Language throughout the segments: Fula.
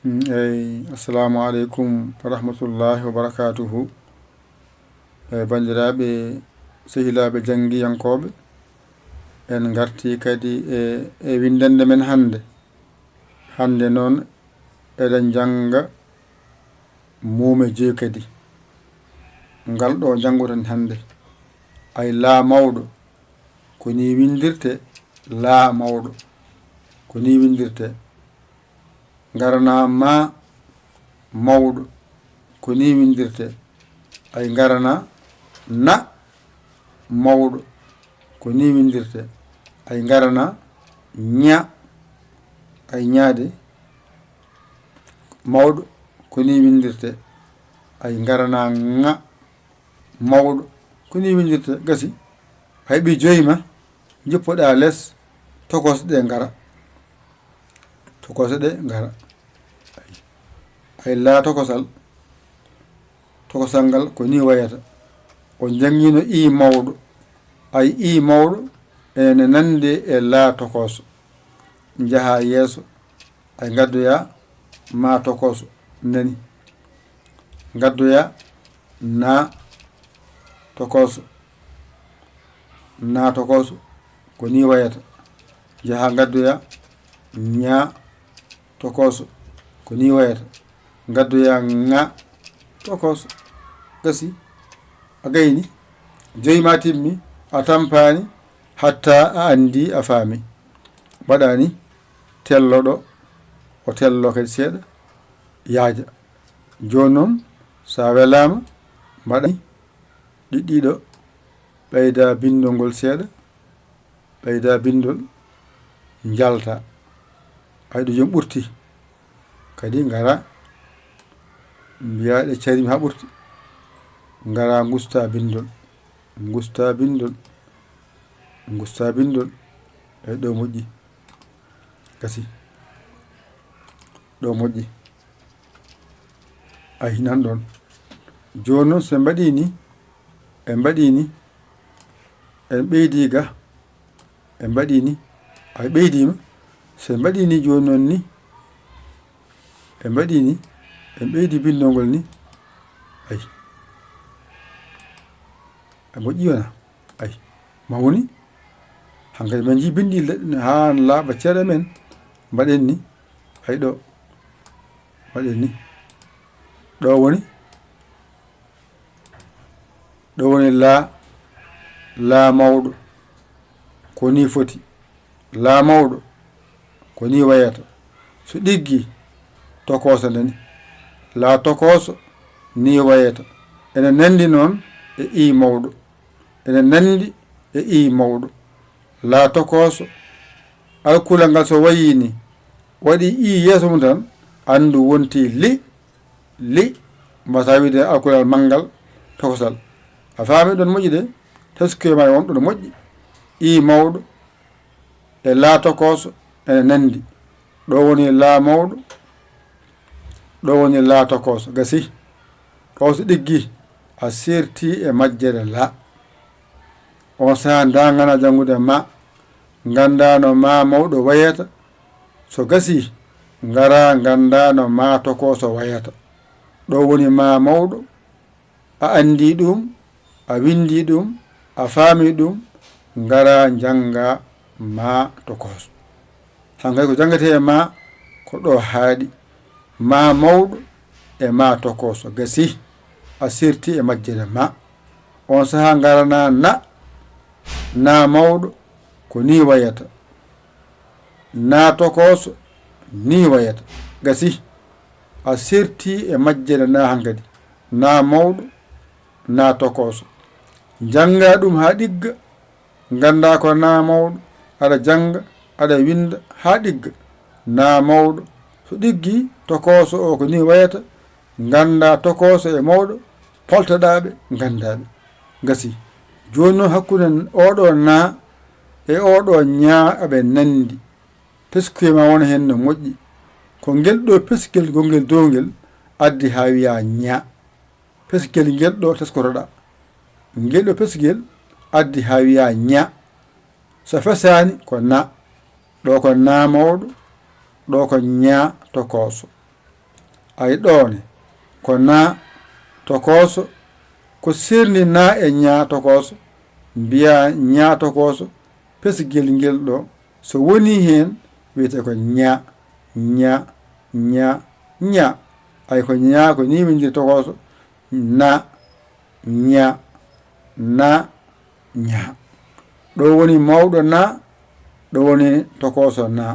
Assalamu alaikum warahmatullahi wabarakatuhu. Bandiraɓe sehilaɓe janggiyankoɓe, en garti kadi e windande men hande noon eɗen janga muume joyi kadi. Ngal ɗo janngoten hande ay laa mawɗo ko ni windirte. Laa mawɗo ko ni windirte. Ngarana ma mawɗo ko ni windirte. Ay ngarana na mawɗo ko ni windirte. Ay ngarana ña ay ñaade mawɗo ko ni windirte. Ay ngarana ŋa mawɗo ko ni windirte. Gasi hay ɓi joyi ma jippoɗa less tokos ɗe ngara. Tokose ɗe ngara. Ay laa tokosal ngal ko ni wayata. O jangino i mawɗo. Ay i mawɗo ene nande e laa tokoso. Jaha yeeso ay gaddoya ma tokoso nani. Gaddoya na tokoso. Na tokoso ko ni wayata. Jaha gaddoya ña tokoso ko ni wayata. Gaddoya ŋa tokoso. Gasi a gayni joyi ma timmi a tampani hatta a andi a faami. Mbaɗani telloɗo o tello kadi seeɗa yaaja. Joni noon sa welama mbaɗani ɗiɗɗiɗo ɓeyda bindol ngol seeɗa. Ɓeyda bindol jalta. Hayɗo joni ɓurti kadi ngara mbiya ɗe carimi ha ɓurti. Ngara gusta bindol. Gusta bindol. Gusta bindol. Eyi ɗo moƴƴi. Gasi ɗo moƴƴi. Ayi nan ɗon. Joni noon so mbaɗini en mbaɗini en ɓeydi ga en mbaɗini ay ɓeydima so mbaɗini joni noon ni en mbaɗini en ɓeydi bindol ngol ni ay a moƴƴi wona ay mawni hankadi min ji bindi ha laaɓa ceeɗa men mbaɗen ni hay ɗo mbaɗen ni ɗo woni laa mawɗo ko ni foti. Laa mawɗo ko ni wayata. So ɗiggi tokoso nani. Laa tokoso ni wayata. Ene nandi noon e i mawɗo. Ene nandi e i mawɗo. Laa tokoso alkulal ngal so wayini waɗi i yeeso mum tan andu wonti li mbasa wiide alkulal manggal tokosal. A faami ɗon moƴƴi de teskoyema e wonɗo no moƴƴi. I mawɗo e laa tokoso ene nandi. Ɗo woni laa mawɗo. Ɗo woni laa tokoso. Gasi ɗo so ɗiggi a serti e majjere la. On saha dagana jangude ma gandano ma mawɗo wayata. So gasi ngara gandano ma tokoso wayata. Ɗo woni ma mawɗo. A andi ɗum, a windi ɗum, a faami ɗum, ngara janga ma tokoso. Hankadi ko jangate e ma ko ɗo haaɗi. Ma mawɗo e ma tokoso. Gasi a serti e majjere ma. On saha ngarana na mawɗo ko ni wayata. Na tokoso ni wayata. Gasi a serti e majjere na hankadi. Na mawɗo na tokoso. Janga ɗum ha ɗigga. Ganda ko na mawɗo. Aɗa janga aɗa winda ha ɗigga. Na mawɗo so ɗiggi tokoso o ko ni wayata. Ganda tokoso e mawɗo poltoɗaɓe gandaɓe. Gasi joni noon hakkude oɗo na e oɗo ña aɓe nandi. Teskuyema wona hen no moƴƴi. Ko ngel ɗo peskel gongel downgel addi ha wiya ña. Peskel ngel ɗo teskotoɗa. Ngel ɗo peskel addi ha wiya ña. So fesani ko na. Ɗo ko na mawɗo. Ɗo ko ña tokoso. ay ɗoone ko na tokoso ko serni na e ña tokoso mbiya ña tokoso pesgel ngel ɗo so woni hen wiyete ko ña ña ña ña ay ko ña ko ni windir tokoso na ña na ña ɗo woni mawɗo na ɗo woni tokoso na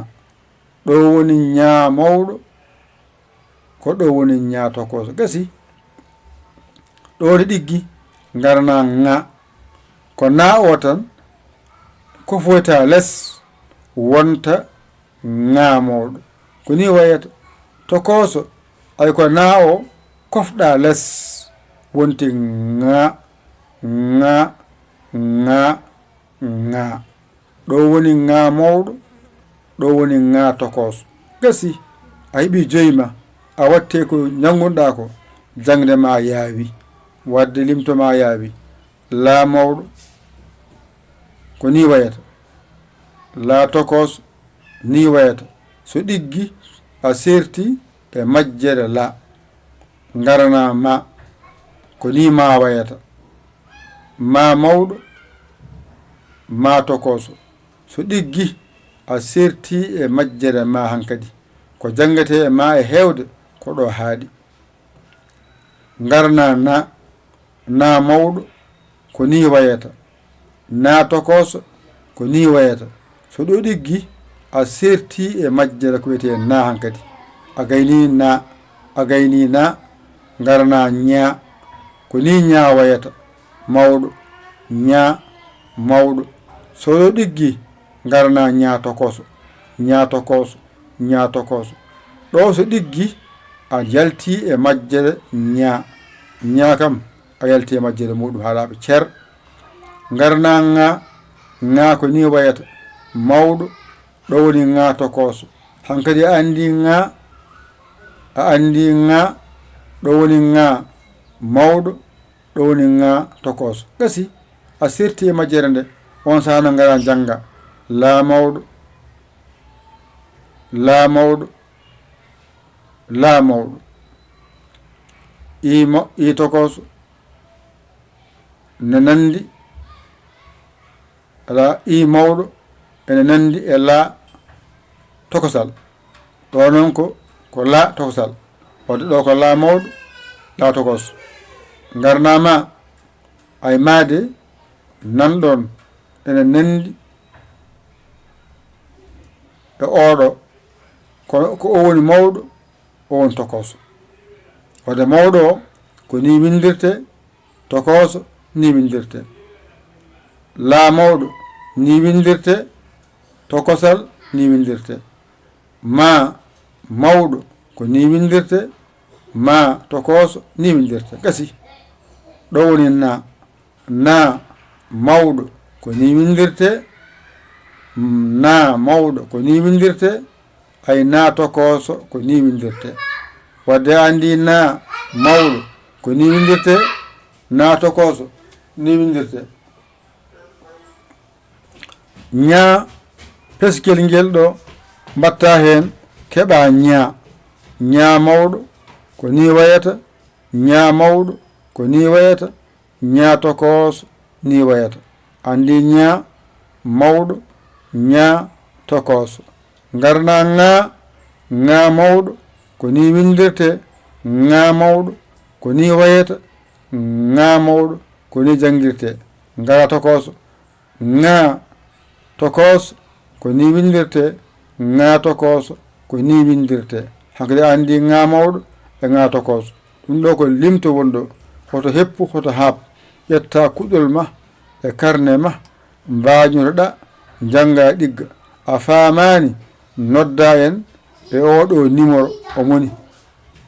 ɗo woni ña mawɗo ko ɗo woni ña tokoso gasi ɗo woni ɗiggi garna ŋa ko na o tan ko foyta less wonta ŋa mawɗo ko ni wayata tokoso ay ko na o kofɗa less wonti ŋa ŋa ŋa ŋa ɗo woni ŋa mawɗo ɗo woni ŋa tokoso gasi a heeɓi joyima a watte ko janggunɗa ko jangde ma yaawi wadde limto ma yaawi la mawɗo ko ni wayata la tokoso ni wayata so ɗiggi a serti e majjere la garana ma ko ni ma wayata ma mawɗo ma tokoso so ɗiggi a serti e majjere ma hankadi ko jangate e ma e hewde ko ɗo haaɗi garna na mawɗo ko ni wayata na tokoso ko ni wayata so ɗo ɗiggi a serti e majjere ko wiyete na hankadi a gayni na garna ña ko ni ña wayata mawɗo ña mawɗo so ɗo ɗiggi garna ña tokoso ña tokoso ña tokoso ɗo so ɗiggi a yalti e majjere ña kam a yalti e majjere muɗum haalaɓe cer garna ŋa ko ni wayata mawɗo ɗo woni ŋa tokoso hankadi a andi ŋa ɗo woni ŋa mawɗo ɗo woni ŋa tokoso gasi a serti e majjere nde on saha no gara jangga la mawɗo la mawɗo la mawɗo i tokoso ne nandi ala i mawɗo ene nandi e la tokosal ɗo noon ko la tokosal wadde ɗo ko la mawɗo la tokoso garnama ay maade nanɗon ene nandi e oɗo ko o woni mawɗo o woni tokoso wadde mawɗo o ko ni windirte tokoso ni windirte la mawɗo ni windirte tokosal ni windirte ma mawɗo ko ni windirte ma tokoso ni windirte gasi ɗo woni na mawɗo ko ni windirte na mawɗo ko ni windirte ay na tokoso ko ni windirte wadde andi na mawɗo ko ni windirte na tokoso ni windirte ña peskel ngel ɗo mbatta hen keɓa ña mawɗo ko ni wayata ña mawɗo ko ni wayata ña tokoso ni wayata andi ña mawɗo ña tokoso garna ŋa mawɗo ko ni windirte ŋa mawɗo ko ni wayata ŋa mawɗo ko ni jangirte ngara tokoso ŋa tokoso ko ni windirte ŋa tokoso ko ni windirte hankadi andi ŋa mawɗo e ŋa tokoso ɗum ɗo ko limto woni ɗo hoto heppu hoto haab ƴetta kuɗol ma e carnet ma mbañotoɗa jangga ɗigga a famani nodda en e oɗo numéro o moni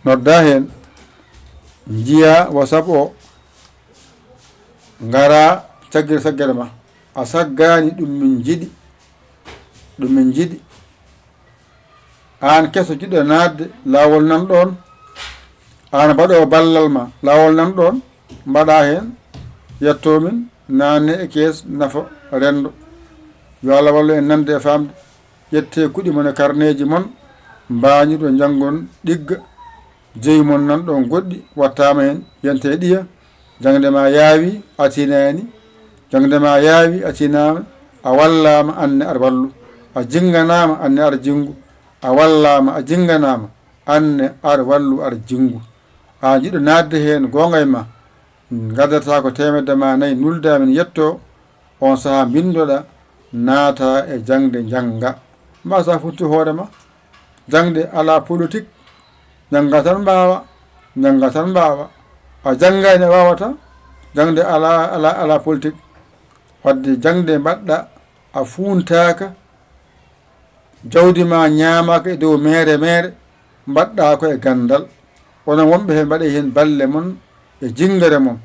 nodda hen jiya WhatsApp o ngara caggere saggere ma a saggani ɗum min jiɗi an keso jiɗɗo nadde lawol nan ɗon an mbaɗo ballal ma lawol nan ɗon mbaɗa hen yettomin nanne e kees nafa rendo yo Allah wallu en nande e famde ƴette kuɗi mon e carnet ji mon mbañiɗo janggon ɗigga jeyi mon nan ɗon goɗɗi wattama hen yente e ɗiya jangde ma yaawi a tinani jangde ma yaawi a tinama a wallama anne aɗa wallu a jinganama anne aɗa jingu a wallama a jinganama anne aɗa wallu aɗa jingu a jiɗɗo nadde hen gonga e ma gaddata ko temedde ma nayyi nuldamin yetto on saaha bindoɗa naata e jangde jangga mbasa futti hoorema jangde ala politique jangga tan mbawa jangga tan mbawa a janggani a wawata jangde ala politique wadde jangde mbaɗɗa a funtaka jawdi ma ñamaka e dow mere mbaɗɗa ko e gandal onon wonɓe hen mbaɗe hen balle mon e jingere mon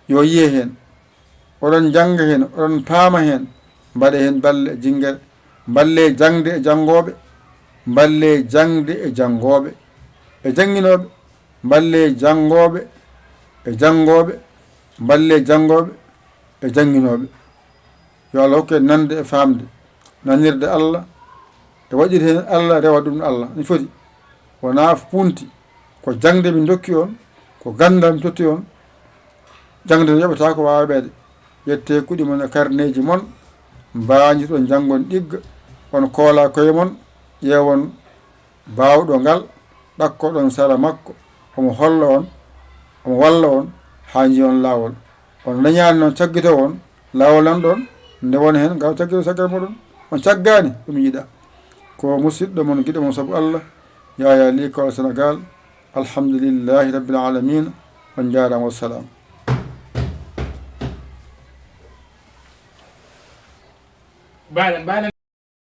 yo yiye hen oɗon jangga hen oɗon paama hen mbaɗe hen balle e jingere balle jangde e jangoɓe balle jangde e jangoɓe e jangguinoɓe balle jangoɓe e jangoɓe balle jangoɓe e jangguinoɓe yo Allah hokke nande e famde nanirde Allah e waɗirde hen Allah rewa ɗum Allah ni foti wona punti ko jangde mi dokki on ko gandal mi totti on jangde yoɓata ko waweɓede yette kuɗi mon e carnet mon mbañi ɗon janggon ɗigga on koola koye mon ƴewon bawɗo ngal ɗakkoɗon sara makko omo holla on omo walla on ha jiyon lawol on dañani noon caggito on lawol nan ɗon nde wona hen gaw caggito caggal moɗon on caggani ɗum yiiɗa ko musidɗo mon guiɗo mon saabu Allah Yaya Ly Kawal Sénégal alhamdulillahi rabbil alamin on jarama wassalam baɗen